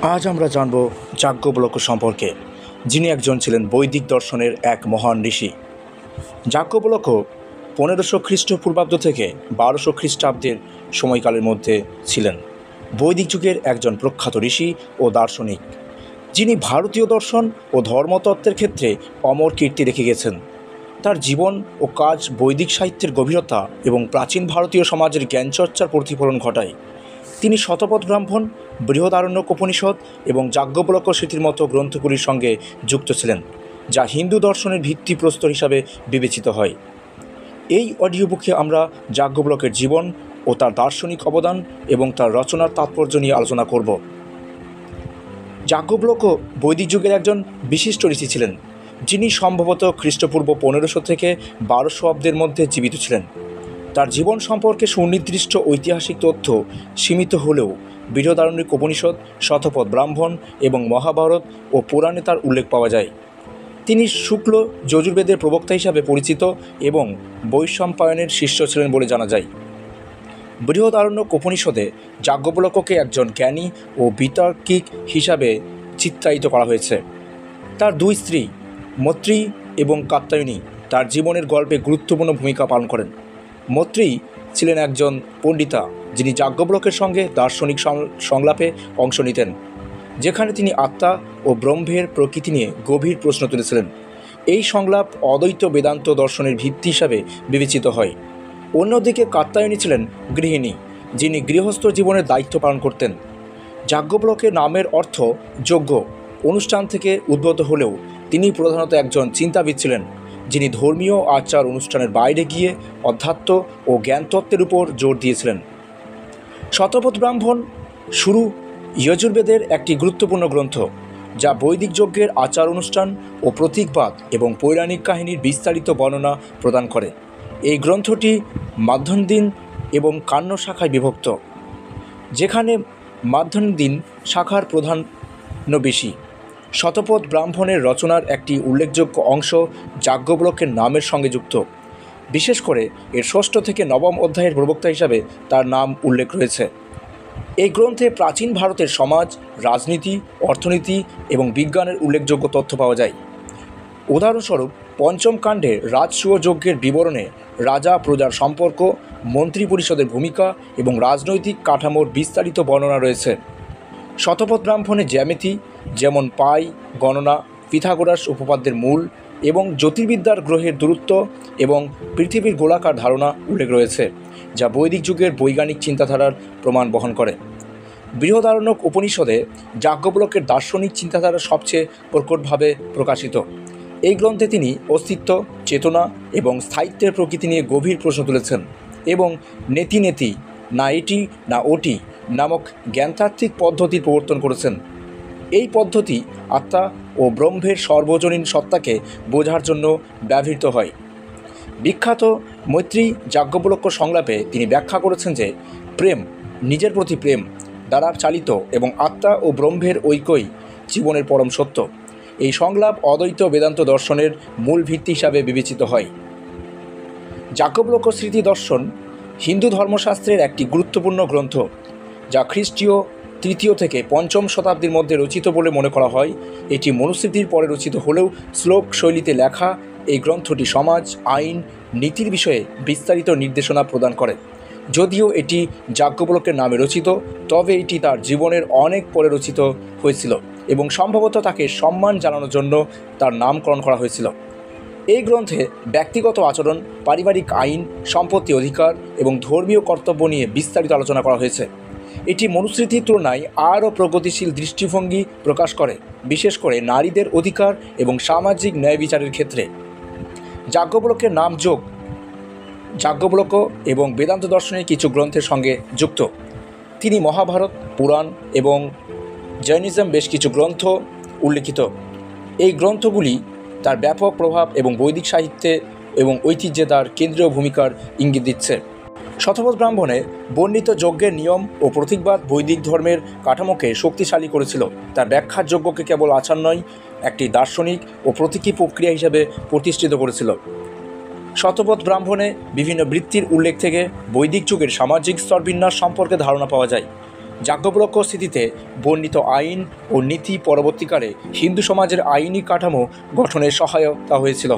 আজ আমরা জানব যাজ্ঞবল্ক্য সম্পর্কে, যিনি একজন ছিলেন বৈদিক দর্শনের এক মহান ঋষি। যাজ্ঞবল্ক্য 1500 খ্রিস্টপূর্বাব্দ থেকে 1200 খ্রিস্টাব্দের সময়কালের মধ্যে ছিলেন বৈদিক যুগের একজন প্রখ্যাত ঋষি ও দার্শনিক, যিনি ভারতীয় দর্শন ও ধর্মতত্ত্বের ক্ষেত্রে অমর কীর্তি রেখে গেছেন। তার জীবন ও কাজ বৈদিক সাহিত্যের গভীরতা এবং প্রাচীন ভারতীয় সমাজের জ্ঞানচর্চার প্রতিফলন ঘটায়। তিনি শতপথ ব্রাহ্মণ, বৃহদারণ্যক উপনিষদ এবং যাজ্ঞবল্ক্য স্মৃতির মতো গ্রন্থগুলির সঙ্গে যুক্ত ছিলেন, যা হিন্দু দর্শনের ভিত্তিপ্রস্তর হিসাবে বিবেচিত হয়। এই অডিও বুকে আমরা যাজ্ঞবল্ক্যের জীবন ও তার দার্শনিক অবদান এবং তার রচনার তাৎপর্য নিয়ে আলোচনা করব। যাজ্ঞবল্ক্য বৈদিক যুগের একজন বিশিষ্ট ঋষি ছিলেন, যিনি সম্ভবত খ্রিস্টপূর্ব 1500 থেকে 1200 অব্দের মধ্যে জীবিত ছিলেন। তার জীবন সম্পর্কে সুনির্দিষ্ট ঐতিহাসিক তথ্য সীমিত হলেও বৃহদারণ্যক উপনিষদ, শতপথ ব্রাহ্মণ এবং মহাভারত ও পুরাণে তার উল্লেখ পাওয়া যায়। তিনি শুক্ল যজুর্বেদের প্রবক্তা হিসাবে পরিচিত এবং বৈশম্পায়নের শিষ্য ছিলেন বলে জানা যায়। বৃহদারণ্যক উপনিষদে যাজ্ঞবল্ক্যকে একজন জ্ঞানী ও বিতার্কিক হিসাবে চিত্রায়িত করা হয়েছে। তার দুই স্ত্রী মৈত্রী এবং কাত্যায়নী তার জীবনের গল্পে গুরুত্বপূর্ণ ভূমিকা পালন করেন। মৈত্রী ছিলেন একজন পণ্ডিতা, যিনি যাজ্ঞবল্ক্যের সঙ্গে দার্শনিক সংলাপে অংশ নিতেন, যেখানে তিনি আত্মা ও ব্রহ্মের প্রকৃতি নিয়ে গভীর প্রশ্ন তুলেছিলেন। এই সংলাপ অদ্বৈত বেদান্ত দর্শনের ভিত্তি হিসাবে বিবেচিত হয়। অন্যদিকে কাত্যায়নী ছিলেন গৃহিণী, যিনি গৃহস্থ জীবনের দায়িত্ব পালন করতেন। যাজ্ঞবল্ক্যের নামের অর্থ যজ্ঞ অনুষ্ঠান থেকে উদ্ভূত হলেও তিনি প্রধানত একজন চিন্তাবিদ ছিলেন, যিনি ধর্মীয় আচার অনুষ্ঠানের বাইরে গিয়ে অধ্যাত্ম ও জ্ঞানতত্ত্বের উপর জোর দিয়েছিলেন। শতপথ ব্রাহ্মণ শুরু যজুর্বেদের একটি গুরুত্বপূর্ণ গ্রন্থ, যা বৈদিক যজ্ঞের আচার অনুষ্ঠান ও প্রতীকবাদ এবং পৌরাণিক কাহিনীর বিস্তারিত বর্ণনা প্রদান করে। এই গ্রন্থটি মাধ্যন্দিন এবং কান্য শাখায় বিভক্ত, যেখানে মাধ্যন্দিন শাখার প্রাধান্য বেশি। শতপথ ব্রাহ্মণের রচনার একটি উল্লেখযোগ্য অংশ যাজ্ঞবল্ক্যের নামের সঙ্গে যুক্ত। বিশেষ করে এর 6ষ্ঠ থেকে 9ম অধ্যায়ের প্রবক্তা হিসাবে তার নাম উল্লেখ রয়েছে। এই গ্রন্থে প্রাচীন ভারতের সমাজ, রাজনীতি, অর্থনীতি এবং বিজ্ঞানের উল্লেখযোগ্য তথ্য পাওয়া যায়। উদাহরণস্বরূপ, পঞ্চম কাণ্ডে রাজসূয় যজ্ঞের বিবরণে রাজা প্রজার সম্পর্ক, মন্ত্রী পরিষদের ভূমিকা এবং রাজনৈতিক কাঠামোর বিস্তারিত বর্ণনা রয়েছে। শতপথ ব্রাহ্মণে জ্যামিতি, যেমন পাই গণনা, পিথাগোরাস উপপাদ্যের মূল এবং জ্যোতির্বিদ্যার গ্রহের দূরত্ব এবং পৃথিবীর গোলাকার ধারণা উল্লেখ রয়েছে, যা বৈদিক যুগের বৈজ্ঞানিক চিন্তাধারার প্রমাণ বহন করে। বৃহদারণ্যক উপনিষদে যাজ্ঞবল্ক্যের দার্শনিক চিন্তাধারা সবচেয়ে প্রকটভাবে প্রকাশিত। এই গ্রন্থে তিনি অস্তিত্ব, চেতনা এবং স্থায়িত্বের প্রকৃতি নিয়ে গভীর প্রশ্ন তুলেছেন এবং নেতি নেতি, না এটি না ওটি নামক জ্ঞানতাত্ত্বিক পদ্ধতির প্রবর্তন করেছেন। এই পদ্ধতি আত্মা ও ব্রহ্মের সর্বজনীন সত্তাকে বোঝার জন্য ব্যবহৃত হয়। বিখ্যাত মৈত্রী যাজ্ঞবল্ক্য সংলাপে তিনি ব্যাখ্যা করেছেন যে প্রেম, নিজের প্রতি প্রেম দ্বারা চালিত এবং আত্মা ও ব্রহ্মের ঐক্যই জীবনের পরম সত্য। এই সংলাপ অদ্বৈত বেদান্ত দর্শনের মূল ভিত্তি হিসাবে বিবেচিত হয়। যাজ্ঞবল্ক্য স্মৃতি দর্শন হিন্দু ধর্মশাস্ত্রের একটি গুরুত্বপূর্ণ গ্রন্থ, যা খ্রিস্টীয় 3য় থেকে 5ম শতাব্দীর মধ্যে রচিত বলে মনে করা হয়। এটি মনুস্মৃতির পরে রচিত হলেও শ্লোক শৈলীতে লেখা এই গ্রন্থটি সমাজ, আইন, নীতির বিষয়ে বিস্তারিত নির্দেশনা প্রদান করে। যদিও এটি যাজ্ঞবল্ক্যের নামে রচিত, তবে এটি তার জীবনের অনেক পরে রচিত হয়েছিল এবং সম্ভবত তাকে সম্মান জানানোর জন্য তার নামকরণ করা হয়েছিল। এই গ্রন্থে ব্যক্তিগত আচরণ, পারিবারিক আইন, সম্পত্তি অধিকার এবং ধর্মীয় কর্তব্য নিয়ে বিস্তারিত আলোচনা করা হয়েছে। এটি মনুস্মৃতির তুলনায় আরও প্রগতিশীল দৃষ্টিভঙ্গি প্রকাশ করে, বিশেষ করে নারীদের অধিকার এবং সামাজিক ন্যায় বিচারের ক্ষেত্রে। যাজ্ঞবল্ক্যের নাম যাজ্ঞবল্ক্য এবং বেদান্ত দর্শনের কিছু গ্রন্থের সঙ্গে যুক্ত। তিনি মহাভারত, পুরাণ এবং জৈনিজম বেশ কিছু গ্রন্থ উল্লেখিত। এই গ্রন্থগুলি তার ব্যাপক প্রভাব এবং বৈদিক সাহিত্যে এবং ঐতিহ্যে তার কেন্দ্রীয় ভূমিকার ইঙ্গিত দিচ্ছে। শতপথ ব্রাহ্মণে বর্ণিত যজ্ঞের নিয়ম ও প্রতীকবাদ বৈদিক ধর্মের কাঠামোকে শক্তিশালী করেছিল। তার ব্যাখ্যার যজ্ঞকে কেবল আচার নয়, একটি দার্শনিক ও প্রতীকী প্রক্রিয়া হিসেবে প্রতিষ্ঠিত করেছিল। শতপথ ব্রাহ্মণে বিভিন্ন বৃত্তির উল্লেখ থেকে বৈদিক যুগের সামাজিক স্তরবিন্যাস সম্পর্কে ধারণা পাওয়া যায়। যাজ্ঞবল্ক্য স্মৃতিতে বর্ণিত আইন ও নীতি পরবর্তীকালে হিন্দু সমাজের আইনি কাঠামো গঠনে সহায়তা হয়েছিল।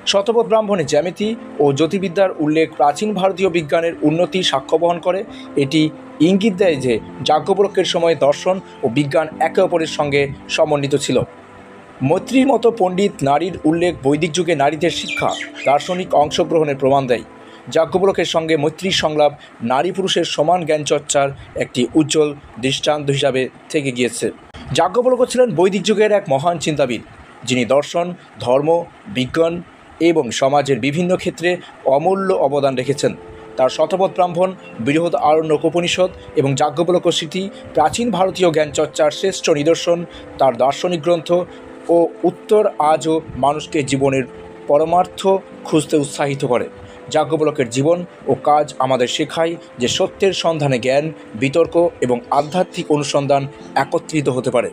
শতপথ ব্রাহ্মণে জ্যামিতি ও জ্যোতির্বিদ্যার উল্লেখ প্রাচীন ভারতীয় বিজ্ঞানের উন্নতি সাক্ষ্য বহন করে। এটি ইঙ্গিত দেয় যে যাজ্ঞবল্ক্যের সময় দর্শন ও বিজ্ঞান একে অপরের সঙ্গে সমন্বিত ছিল। মৈত্রীর মতো পণ্ডিত নারীর উল্লেখ বৈদিক যুগে নারীদের শিক্ষা, দার্শনিক অংশগ্রহণের প্রমাণ দেয়। যাজ্ঞবল্ক্যের সঙ্গে মৈত্রীর সংলাপ নারী পুরুষের সমান জ্ঞানচর্চার একটি উজ্জ্বল দৃষ্টান্ত হিসাবে থেকে গিয়েছে। যাজ্ঞবল্ক্য ছিলেন বৈদিক যুগের এক মহান চিন্তাবিদ, যিনি দর্শন, ধর্ম, বিজ্ঞান এবং সমাজের বিভিন্ন ক্ষেত্রে অমূল্য অবদান রেখেছেন। তার শতপথ ব্রাহ্মণ, বৃহৎ আরণ্যক উপনিষদ এবং যাজ্ঞবল্ক্য স্মৃতি প্রাচীন ভারতীয় জ্ঞানচর্চার শ্রেষ্ঠ নিদর্শন। তার দার্শনিক গ্রন্থ ও উত্তর আজও মানুষকে জীবনের পরমার্থ খুঁজতে উৎসাহিত করে। যাজ্ঞবল্ক্যের জীবন ও কাজ আমাদের শেখায় যে সত্যের সন্ধানে জ্ঞান, বিতর্ক এবং আধ্যাত্মিক অনুসন্ধান একত্রিত হতে পারে।